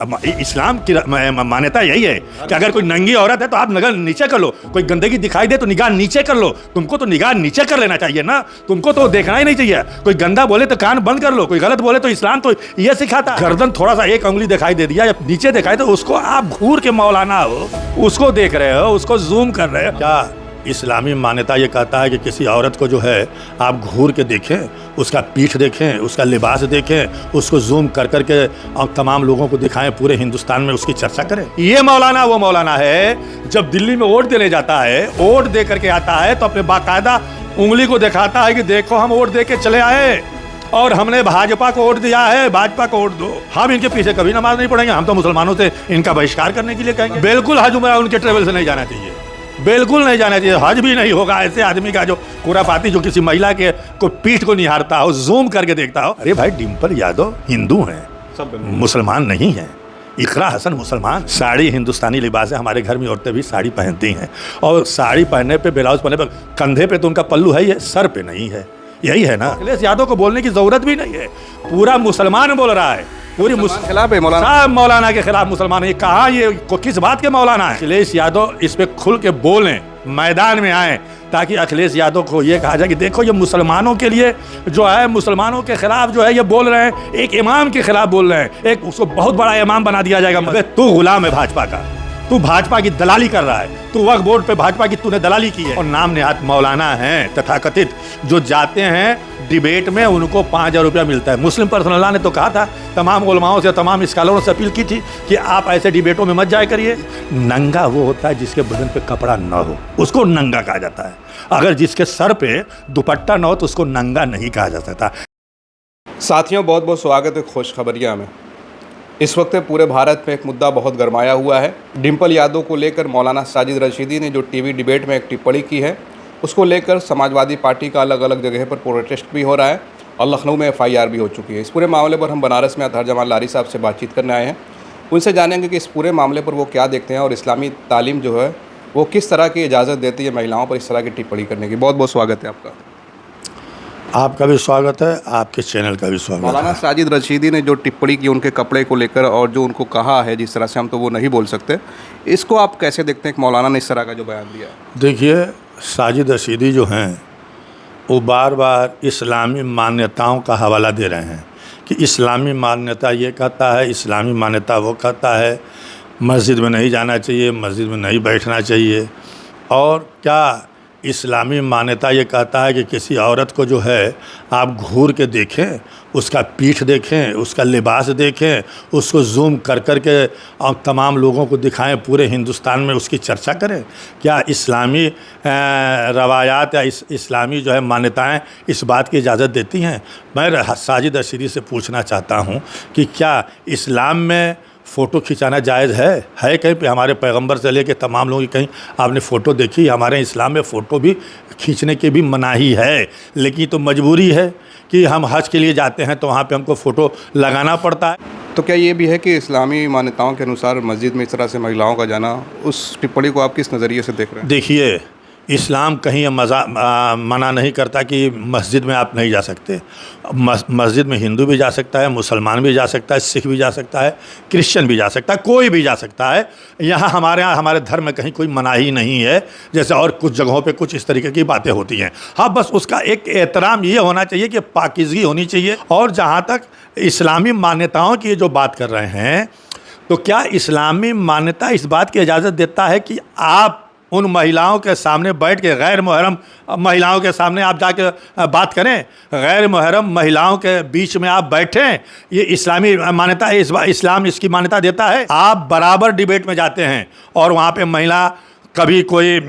इस्लाम की मान्यता यही है कि अगर कोई नंगी औरत है तो आप निगाह नीचे कर लो, कोई गंदगी दिखाई दे तो निगाह नीचे कर लो। तुमको तो निगाह नीचे कर लेना चाहिए ना, तुमको तो देखना ही नहीं चाहिए। कोई गंदा बोले तो कान बंद कर लो, कोई गलत बोले तो इस्लाम तो ये सिखाता है। गर्दन थोड़ा सा एक उंगली दिखाई दे दिया या नीचे दिखाई तो उसको आप घूर के मौलाना हो, उसको देख रहे हो, उसको जूम कर रहे हो। क्या इस्लामी मान्यता ये कहता है कि किसी औरत को जो है आप घूर के देखें, उसका पीठ देखें, उसका लिबास देखें, उसको जूम कर कर के और तमाम लोगों को दिखाएं, पूरे हिंदुस्तान में उसकी चर्चा करें। ये मौलाना वो मौलाना है जब दिल्ली में वोट देने जाता है, वोट दे करके आता है तो अपने बाकायदा उंगली को दिखाता है कि देखो हम वोट दे के चले आए और हमने भाजपा को वोट दिया है, भाजपा को वोट दो। हम इनके पीछे कभी नमाज नहीं पढ़ेंगे, हम तो मुसलमानों से इनका बहिष्कार करने के लिए कहेंगे। बिल्कुल हज उम्रा उनके ट्रेवल से नहीं जाना चाहिए, बिल्कुल नहीं जाना चाहिए। हज भी नहीं होगा ऐसे आदमी का जो खुरापाती, जो किसी महिला के को पीठ को निहारता हो, जूम करके देखता हो। अरे भाई डिम्पल यादव हिंदू हैं, मुसलमान नहीं हैं। इकरा हसन मुसलमान। साड़ी हिंदुस्तानी लिबास है, हमारे घर में औरतें भी साड़ी पहनती हैं और साड़ी पहनने पे, ब्लाउज पहनने पे, कंधे पे तो उनका पल्लू है ही है, सर पे नहीं है। यही है ना। अखिलेश यादव को बोलने की जरूरत भी नहीं है, पूरा मुसलमान बोल रहा है, पूरी खिलाफ है मौलाना, मौलाना के खिलाफ मुसलमान है। कहा ये किस बात के मौलाना है? अखिलेश यादव इस पे खुल के बोलें, मैदान में आए, ताकि अखिलेश यादव को ये कहा जाए कि देखो ये मुसलमानों के लिए जो है, मुसलमानों के खिलाफ जो है ये बोल रहे हैं, एक इमाम के खिलाफ बोल रहे हैं, एक उसको बहुत बड़ा इमाम बना दिया जाएगा। मगर तू गुलाम है भाजपा का, तू भाजपा की दलाली कर रहा है, तू वक्फ बोर्ड पे भाजपा की तूने दलाली की है। और नाम नेहात मौलाना हैं तथाकथित जो जाते हैं डिबेट में, उनको 5,000 रुपया मिलता है। मुस्लिम पर्सनल ने तो कहा था, तमाम उलमाओं से, तमाम स्कॉलरों से अपील की थी कि आप ऐसे डिबेटों में मत जाया करिए। नंगा वो होता है जिसके बदन पे कपड़ा न हो, उसको नंगा कहा जाता है। अगर जिसके सर पे दुपट्टा न हो तो उसको नंगा नहीं कहा जा सकता। साथियों, बहुत बहुत स्वागत है खुशखबरिया में। इस वक्त पूरे भारत में एक मुद्दा बहुत गरमाया हुआ है। डिम्पल यादव को लेकर मौलाना साजिद रशीदी ने जो टीवी डिबेट में एक टिप्पणी की है, उसको लेकर समाजवादी पार्टी का अलग अलग जगह पर प्रोटेस्ट भी हो रहा है और लखनऊ में FIR भी हो चुकी है। इस पूरे मामले पर हम बनारस में अतहर जमाल लारी साहब से बातचीत करने आए हैं। उनसे जानेंगे कि इस पूरे मामले पर वो क्या देखते हैं और इस्लामी तालीम जो है वो किस तरह की इजाज़त देती है महिलाओं पर इस तरह की टिप्पणी करने की। बहुत बहुत स्वागत है आपका। आपका भी स्वागत है, आपके चैनल का भी स्वागत है। मौलाना साजिद रशीदी ने जो टिप्पणी की उनके कपड़े को लेकर और जो उनको कहा है जिस तरह से, हम तो वो नहीं बोल सकते, इसको आप कैसे देखते हैं कि मौलाना ने इस तरह का जो बयान दिया है? देखिए, साजिद रशीदी जो हैं वो बार बार इस्लामी मान्यताओं का हवाला दे रहे हैं कि इस्लामी मान्यता ये कहता है, इस्लामी मान्यता वो कहता है, मस्जिद में नहीं जाना चाहिए, मस्जिद में नहीं बैठना चाहिए। और क्या इस्लामी मान्यता ये कहता है कि किसी औरत को जो है आप घूर के देखें, उसका पीठ देखें, उसका लिबास देखें, उसको जूम कर कर के और तमाम लोगों को दिखाएं, पूरे हिंदुस्तान में उसकी चर्चा करें। क्या इस्लामी रवायात या इस्लामी जो है मान्यताएं इस बात की इजाज़त देती हैं? मैं साजिद रशीदी से पूछना चाहता हूँ कि क्या इस्लाम में फ़ोटो खिंचाना जायज़ है कहीं पे? हमारे पैगंबर से लेके तमाम लोगों की कहीं आपने फ़ोटो देखी? हमारे इस्लाम में फ़ोटो भी खींचने की भी मनाही है, लेकिन तो मजबूरी है कि हम हज के लिए जाते हैं तो वहाँ पे हमको फ़ोटो लगाना पड़ता है। तो क्या ये भी है कि इस्लामी मान्यताओं के अनुसार मस्जिद में इस तरह से महिलाओं का जाना, उस टिप्पणी को आप किस नज़रिए से देख रहे हैं? देखिए, इस्लाम कहीं मना नहीं करता कि मस्जिद में आप नहीं जा सकते। मस्जिद में हिंदू भी जा सकता है, मुसलमान भी जा सकता है, सिख भी जा सकता है, क्रिश्चियन भी जा सकता है, कोई भी जा सकता है। यहाँ हमारे धर्म में कहीं कोई मनाही नहीं है, जैसे और कुछ जगहों पे कुछ इस तरीके की बातें होती हैं। हाँ, बस उसका एक एहतराम ये होना चाहिए कि पाकीज़गी होनी चाहिए। और जहाँ तक इस्लामी मान्यताओं की जो बात कर रहे हैं, तो क्या इस्लामी मान्यता इस बात की इजाज़त देता है कि आप उन महिलाओं के सामने बैठ के, गैर मुहर्रम महिलाओं के सामने आप जाके बात करें, गैर मुहर्रम महिलाओं के बीच में आप बैठें? ये इस्लामी मान्यता है? इस्लाम इसकी मान्यता देता है? आप बराबर डिबेट में जाते हैं और वहाँ पे महिला कभी कोई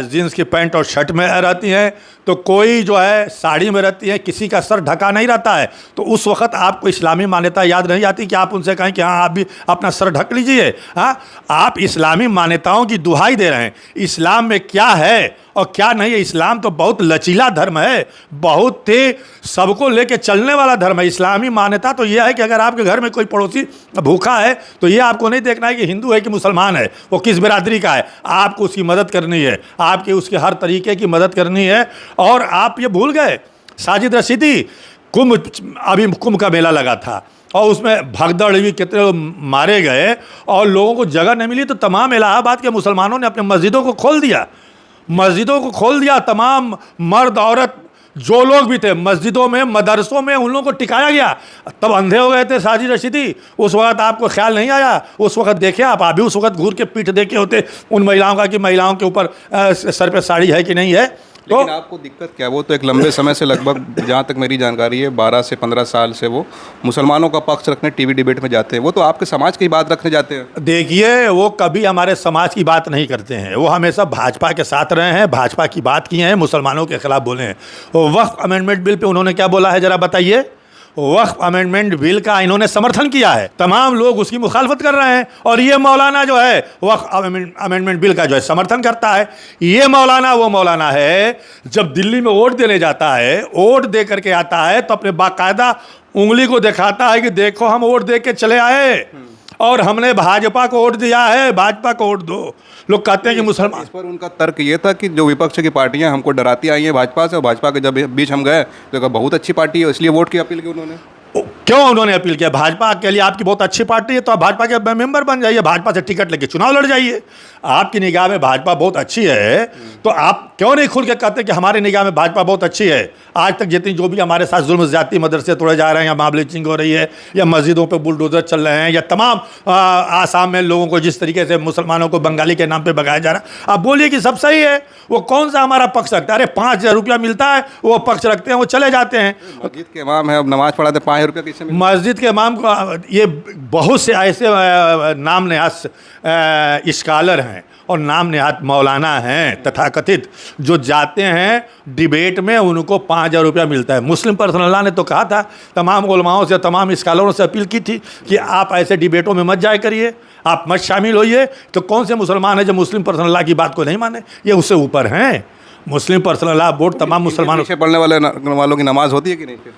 जीन्स की पैंट और शर्ट में रहती हैं, तो कोई जो है साड़ी में रहती है, किसी का सर ढका नहीं रहता है। तो उस वक्त आपको इस्लामी मान्यता याद नहीं आती कि आप उनसे कहें कि हाँ आप भी अपना सर ढक लीजिए? हाँ, आप इस्लामी मान्यताओं की दुहाई दे रहे हैं। इस्लाम में क्या है और क्या नहीं है? इस्लाम तो बहुत लचीला धर्म है, बहुत ही सबको लेके चलने वाला धर्म है। इस्लामी मान्यता तो यह है कि अगर आपके घर में कोई पड़ोसी भूखा है तो ये आपको नहीं देखना है कि हिंदू है कि मुसलमान है, वो किस बिरादरी का है, आपको उसकी मदद करनी है, आपकी उसके हर तरीके की मदद करनी है। और आप ये भूल गए, साजिद रशीदी, अभी कुंभ का मेला लगा था, और उसमें भगदड़ हुई, कितने लोग मारे गए और लोगों को जगह नहीं मिली, तो तमाम इलाहाबाद के मुसलमानों ने अपने मस्जिदों को खोल दिया, मस्जिदों को खोल दिया। तमाम मर्द औरत जो लोग भी थे मस्जिदों में, मदरसों में, उन लोगों को टिकाया गया। तब अंधे हो गए थे साजिद रशीदी, उस वक्त आपको ख्याल नहीं आया? उस वक्त देखे आप भी उस वक्त घूर के पीठ देखे होते उन महिलाओं का कि महिलाओं के ऊपर सर पे साड़ी है कि नहीं है। तो लेकिन आपको दिक्कत क्या, वो तो एक लंबे समय से, लगभग जहाँ तक मेरी जानकारी है 12 से 15 साल से वो मुसलमानों का पक्ष रखने टीवी डिबेट में जाते हैं। वो तो आपके समाज की बात रखने जाते हैं। देखिए, वो कभी हमारे समाज की बात नहीं करते हैं, वो हमेशा भाजपा के साथ रहे हैं, भाजपा की बात किए हैं, मुसलमानों के खिलाफ बोले हैं। वक्फ अमेंडमेंट बिल पे उन्होंने क्या बोला है जरा बताइए? वक्फ अमेंडमेंट बिल का इन्होंने समर्थन किया है, तमाम लोग उसकी मुखालफत कर रहे हैं। और ये मौलाना जो है वक्फ अमेंडमेंट बिल का जो है समर्थन करता है। ये मौलाना वो मौलाना है, जब दिल्ली में वोट देने जाता है, वोट दे करके आता है तो अपने बाकायदा उंगली को दिखाता है कि देखो हम वोट दे के चले आए और हमने भाजपा को वोट दिया है, भाजपा को वोट दो। लोग कहते हैं कि मुसलमान, इस पर उनका तर्क ये था कि जो विपक्ष की पार्टियां हमको डराती आई हैं भाजपा से, और भाजपा के जब बीच हम गए तो कहा बहुत अच्छी पार्टी है, इसलिए वोट की अपील की उन्होंने। क्यों उन्होंने अपील किया? भाजपा के लिए आपकी बहुत अच्छी पार्टी है तो आप भाजपा के मेंबर बन जाइए, भाजपा से टिकट लेके चुनाव लड़ जाइए। आपकी निगाह में भाजपा बहुत अच्छी है तो आप क्यों नहीं खुल के कहते कि हमारी निगाह में भाजपा बहुत अच्छी है? आज तक जितनी जो भी हमारे साथ जुल्म ज्यादती मदरसे तोड़े जा रहे हैं, या माँ ब्लीचिंग हो रही है, या मस्जिदों पे बुलडोजर चल रहे हैं, या तमाम आसाम में लोगों को जिस तरीके से मुसलमानों को बंगाली के नाम पे भगाया जा रहा है, आप बोलिए कि सब सही है। वो कौन सा हमारा पक्ष रखता है? अरे 5,000 रुपया मिलता है, वो पक्ष रखते हैं, वो चले जाते हैं। मस्जिद के इमाम है, अब नमाज पढ़ाते 5 रुपये किससे मिलते हैं? मस्जिद के इमाम को ये बहुत से ऐसे नाम नहात स्कॉलर हैं और नाम नहात मौलाना हैं तथाकथित, जो जाते हैं डिबेट में, उनको 5,000 रुपया मिलता है। मुस्लिम पर्सनल लॉ ने तो कहा था, तमाम उलमाओं से, तमाम स्कॉलरों से अपील की थी कि आप ऐसे डिबेटों में मत जाया करिए, आप मत शामिल होइए। तो कौन से मुसलमान है जो मुस्लिम पर्सनल लॉ की बात को नहीं माने? ये उससे ऊपर हैं। मुस्लिम पर्सनल लॉ बोर्ड तमाम मुसलमानों पीछे पढ़ने वालों की नमाज होती है कि नहीं? फिर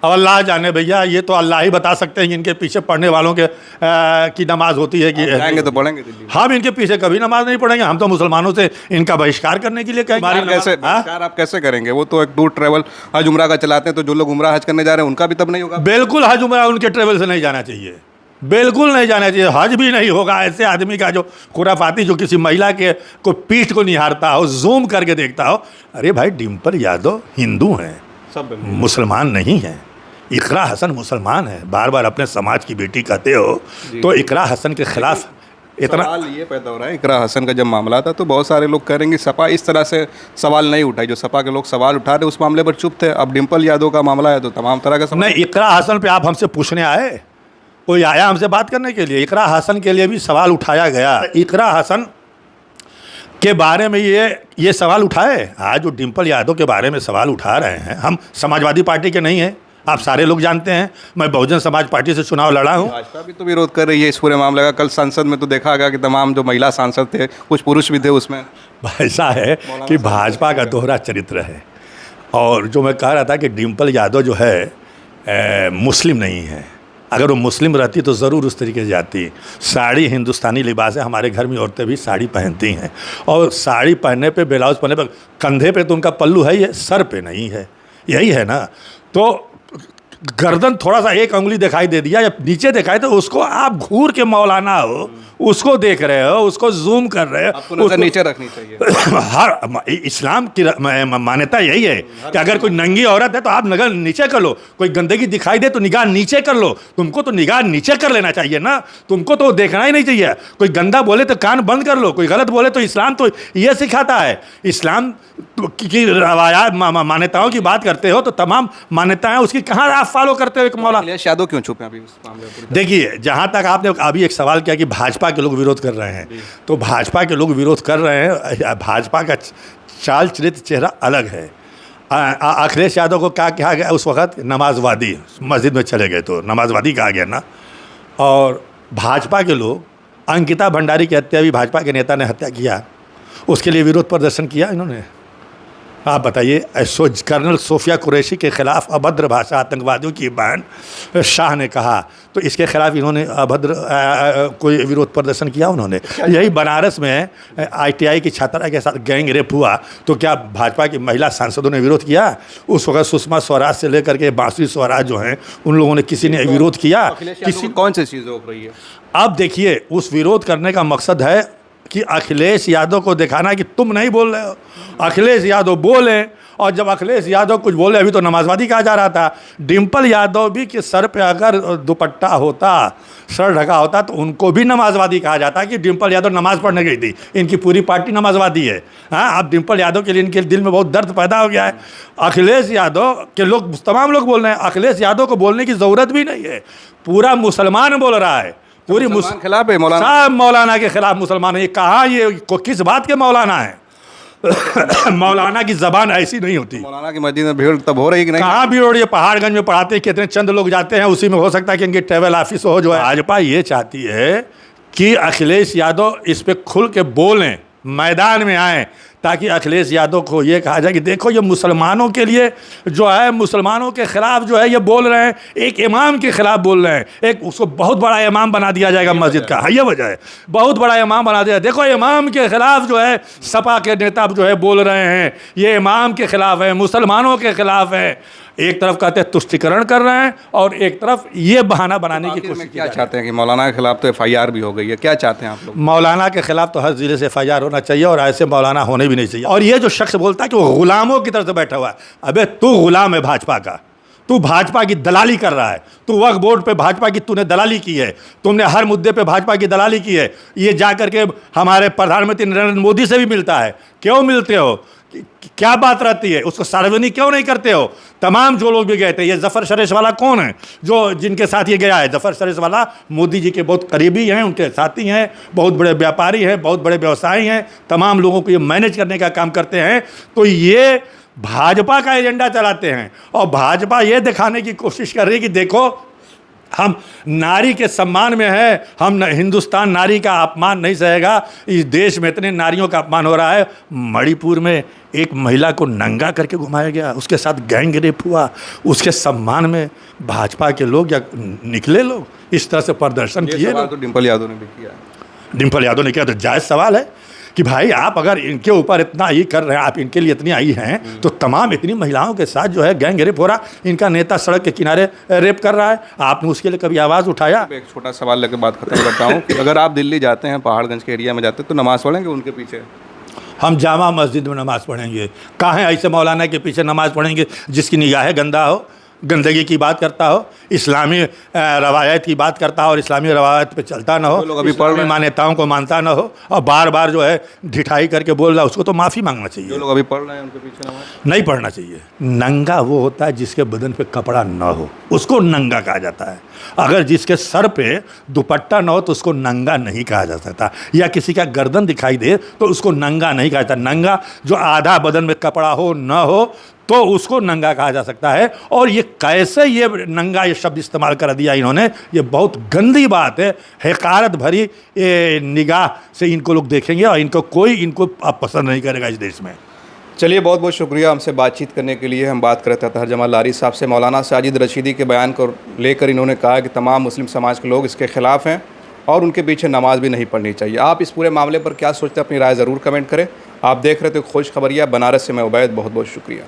अब अल्लाह जाने भैया, ये तो अल्लाह ही बता सकते हैं कि इनके पीछे पढ़ने वालों के की नमाज होती है कि जाएंगे तो पढ़ेंगे दिल्ली में। हम इनके पीछे कभी नमाज नहीं पढ़ेंगे। हम तो मुसलमानों से इनका बहिष्कार करने के लिए कहेंगे। बहिष्कार आप कैसे करेंगे? वो तो एक टूर ट्रैवल हज उम्रा का चलाते हैं, तो जो लोग उम्रा हज करने जा रहे हैं उनका भी तब नहीं होगा। बिल्कुल हज उम्रा उनके ट्रेवल से नहीं जाना चाहिए, बिल्कुल नहीं जाना चाहिए। हज भी नहीं होगा ऐसे आदमी का जो खुराफाती, जो किसी महिला के को पीठ को निहारता हो, जूम करके देखता हो। अरे भाई, डिम्पल यादव हिंदू हैं, सब मुसलमान नहीं हैं। इकरा हसन मुसलमान है, बार बार अपने समाज की बेटी कहते हो, तो इकरा हसन के खिलाफ इतना सवाल ये पैदा हो रहा है। इकरा हसन का जब मामला था तो बहुत सारे लोग कह रहे हैं कि सपा इस तरह से सवाल नहीं उठाई, जो सपा के लोग सवाल उठा रहे उस मामले पर चुप थे। अब डिम्पल यादव का मामला है तो तमाम तरह का नहीं। इकरा हसन पे आप हमसे पूछने आए? कोई आया हमसे बात करने के लिए? इकरा हसन के लिए भी सवाल उठाया गया। इकरा हसन के बारे में ये सवाल उठाए। आज जो डिम्पल यादव के बारे में सवाल उठा रहे हैं, हम समाजवादी पार्टी के नहीं हैं, आप सारे लोग जानते हैं। मैं बहुजन समाज पार्टी से चुनाव लड़ा हूँ। भाजपा भी तो विरोध कर रही है इस पूरे मामले का। कल संसद में तो देखा गया कि तमाम जो महिला सांसद थे, कुछ पुरुष भी थे उसमें। ऐसा है कि भाजपा का दोहरा चरित्र है। और जो मैं कह रहा था कि डिम्पल यादव जो है मुस्लिम नहीं है। अगर वो मुस्लिम रहती तो ज़रूर उस तरीके से जाती। साड़ी हिंदुस्तानी लिबास है, हमारे घर में औरतें भी साड़ी पहनती हैं, और साड़ी पहनने पे, ब्लाउज पहनने पे, कंधे पे तो उनका पल्लू है, ये सर पे नहीं है। यही है ना। तो गर्दन थोड़ा सा एक उंगली दिखाई दे दिया या नीचे दिखाई तो उसको आप घूर के मौलाना हो, उसको देख रहे हो, उसको जूम कर रहे हो। आपको नजर नीचे रखनी चाहिए। हर इस्लाम की मान्यता यही है कि अगर कोई नंगी औरत है तो आप नजर नीचे कर लो, कोई गंदगी दिखाई दे तो निगाह नीचे कर लो। तुमको तो निगाह नीचे कर लेना चाहिए ना, तुमको तो देखना ही नहीं चाहिए। कोई गंदा बोले तो कान बंद कर लो, कोई गलत बोले तो इस्लाम तो ये सिखाता है। इस्लाम की रवायात मान्यताओं की बात करते हो तो तमाम मान्यताएं उसकी कहाँ आप फॉलो करते हो? एक मौला अखिलेश यादव क्यों चुप हैं अभी उस मामले पर? देखिए, जहाँ तक आपने अभी एक सवाल किया कि भाजपा के लोग विरोध कर रहे हैं, तो भाजपा के लोग विरोध कर रहे हैं। भाजपा का चाल चरित्र चेहरा अलग है। अखिलेश यादव को क्या कहा गया उस वक्त? नमाजवादी। मस्जिद में चले गए तो नमाजवादी कहा गया ना। और भाजपा के लोग, अंकिता भंडारी की हत्या भी भाजपा के नेता ने हत्या किया, उसके लिए विरोध प्रदर्शन किया इन्होंने। आप बताइए, कर्नल सोफिया कुरैशी के खिलाफ अभद्र भाषा आतंकवादियों की बयान शाह ने कहा, तो इसके खिलाफ इन्होंने अभद्र कोई विरोध प्रदर्शन किया उन्होंने? यही बनारस में ITI की छात्रा के साथ गैंग रेप हुआ, तो क्या भाजपा की महिला सांसदों ने विरोध किया? उस वक्त सुषमा स्वराज से लेकर के बांसुरी स्वराज जो हैं, उन लोगों ने किसी ने विरोध किया? किसी कौन सी चीज़ रोक रही है? अब देखिए, उस विरोध करने का मकसद है कि अखिलेश यादव को दिखाना कि तुम नहीं बोल रहे हो, अखिलेश यादव बोले। और जब अखिलेश यादव कुछ बोले, अभी तो नमाजवादी कहा जा रहा था, डिम्पल यादव भी के सर पे अगर दुपट्टा होता, सर ढका होता, तो उनको भी नमाजवादी कहा जाता कि डिम्पल यादव नमाज पढ़ने गई थी। इनकी पूरी पार्टी नमाजवादी है। हाँ, अब डिम्पल यादव के लिए इनके दिल में बहुत दर्द पैदा हो गया है। अखिलेश यादव के लोग, तमाम लोग बोल रहे हैं, अखिलेश यादव को बोलने की ज़रूरत भी नहीं है, पूरा मुसलमान बोल रहा है, पूरी मुसलमान खिलाफ है मौलाना, सब मौलाना के खिलाफ मुसलमान है। ये कहाँ, ये किस बात के मौलाना है? मौलाना की जबान ऐसी नहीं होती। मौलाना की मस्जिद में भीड़ तब हो रही कि नहीं? कहाँ भीड़ हो रही है? पहाड़गंज में पढ़ाते हैं, कितने चंद लोग जाते हैं, उसी में हो सकता है कि इनकी ट्रैवल ऑफिस हो। जो है भाजपा ये चाहती है कि अखिलेश यादव इस पे खुल के बोलें, मैदान में आए, ताकि अखिलेश यादव को ये कहा जाए कि देखो ये मुसलमानों के लिए जो है, मुसलमानों के खिलाफ जो है ये बोल रहे हैं, एक इमाम के खिलाफ बोल रहे हैं, एक उसको बहुत बड़ा इमाम बना दिया जाएगा मस्जिद का। ये वजह है, बहुत बड़ा इमाम बना दिया। देखो इमाम के खिलाफ जो है सपा के नेता जो है बोल रहे हैं, ये इमाम के खिलाफ है, मुसलमानों के खिलाफ है। एक तरफ कहते हैं तुष्टिकरण कर रहे हैं, और एक तरफ ये बहाना बनाने की कोशिश। क्या चाहते हैं कि मौलाना के खिलाफ तो FIR भी हो गई है, क्या चाहते हैं आप लोग? मौलाना के खिलाफ तो हर जिले से FIR होना चाहिए, और ऐसे मौलाना होने भी नहीं चाहिए। और ये जो शख्स बोलता है कि वो गुलामों की तरफ से बैठा हुआ है, अबे तू गुलाम है भाजपा का, तू भाजपा की दलाली कर रहा है, तू वक्फ बोर्ड पे भाजपा की तूने दलाली की है, तुमने हर मुद्दे पे भाजपा की दलाली की है। ये जा करके हमारे प्रधानमंत्री नरेंद्र मोदी से भी मिलता है, क्यों मिलते हो? क्या बात रहती है? उसको सार्वजनिक क्यों नहीं करते हो? तमाम जो लोग भी गए थे, ये जफर शरेश वाला कौन है जो जिनके साथ ये गया है? जफर शरेश वाला मोदी जी के बहुत करीबी हैं, उनके साथी हैं, बहुत बड़े व्यापारी हैं, बहुत बड़े व्यवसायी हैं, तमाम लोगों को ये मैनेज करने का काम करते हैं। तो ये भाजपा का एजेंडा चलाते हैं, और भाजपा ये दिखाने की कोशिश कर रही है कि देखो हम नारी के सम्मान में है, हम हिंदुस्तान नारी का अपमान नहीं सहेगा। इस देश में इतने नारियों का अपमान हो रहा है। मणिपुर में एक महिला को नंगा करके घुमाया गया, उसके साथ गैंग रेप हुआ, उसके सम्मान में भाजपा के लोग या निकले लोग इस तरह से प्रदर्शन किए। तो डिम्पल यादव ने भी किया, डिम्पल यादव ने किया, तो जायज़ सवाल है कि भाई आप अगर इनके ऊपर इतना ही कर रहे हैं, आप इनके लिए इतनी आई हैं, तो तमाम इतनी महिलाओं के साथ जो है गैंग रेप हो रहा, इनका नेता सड़क के किनारे रेप कर रहा है, आपने उसके लिए कभी आवाज़ उठाया? एक छोटा सवाल लेकर बात खत्म करता हूँ कि अगर आप दिल्ली जाते हैं, पहाड़गंज के एरिया में जाते हैं, तो नमाज़ पढ़ेंगे उनके पीछे? हम जामा मस्जिद में नमाज़ पढ़ेंगे। कहाँ है ऐसे मौलाना के पीछे नमाज़ पढ़ेंगे जिसकी निगाह गंदा हो, गंदगी की बात करता हो, इस्लामी रवायत की बात करता हो और इस्लामी रवायत पे चलता ना हो, लोग अभी पढ़ रहे मान्यताओं को मानता ना हो, और बार बार जो है ढिठाई करके बोल रहा, उसको तो माफ़ी मांगना चाहिए। जो लोग अभी पढ़ रहे हैं उनके पीछे नहीं पढ़ना चाहिए। नंगा वो होता है जिसके बदन पे कपड़ा ना हो, उसको नंगा कहा जाता है। अगर जिसके सर पे दुपट्टा ना हो तो उसको नंगा नहीं कहा जा सकता, या किसी का गर्दन दिखाई दे तो उसको नंगा नहीं कहा जाता। नंगा जो आधा बदन में कपड़ा हो ना हो तो उसको नंगा कहा जा सकता है। और ये कैसे ये नंगा ये शब्द इस्तेमाल कर दिया इन्होंने, ये बहुत गंदी बात है, हकारत भरी ये निगाह से इनको लोग देखेंगे, और इनको अब पसंद नहीं करेगा इस देश में। चलिए, बहुत बहुत शुक्रिया हमसे बातचीत करने के लिए। हम बात कर रहे थे अतहर जमाल लारी साहब से। मौलाना साजिद रशीदी के बयान को लेकर इन्होंने कहा कि तमाम मुस्लिम समाज के लोग इसके ख़िलाफ़ हैं और उनके पीछे नमाज भी नहीं पढ़नी चाहिए। आप इस पूरे मामले पर क्या सोचते हैं? अपनी राय ज़रूर कमेंट करें। आप देख रहे थे खुश खबरिया बनारस से, मैं उबैद, बहुत बहुत शुक्रिया।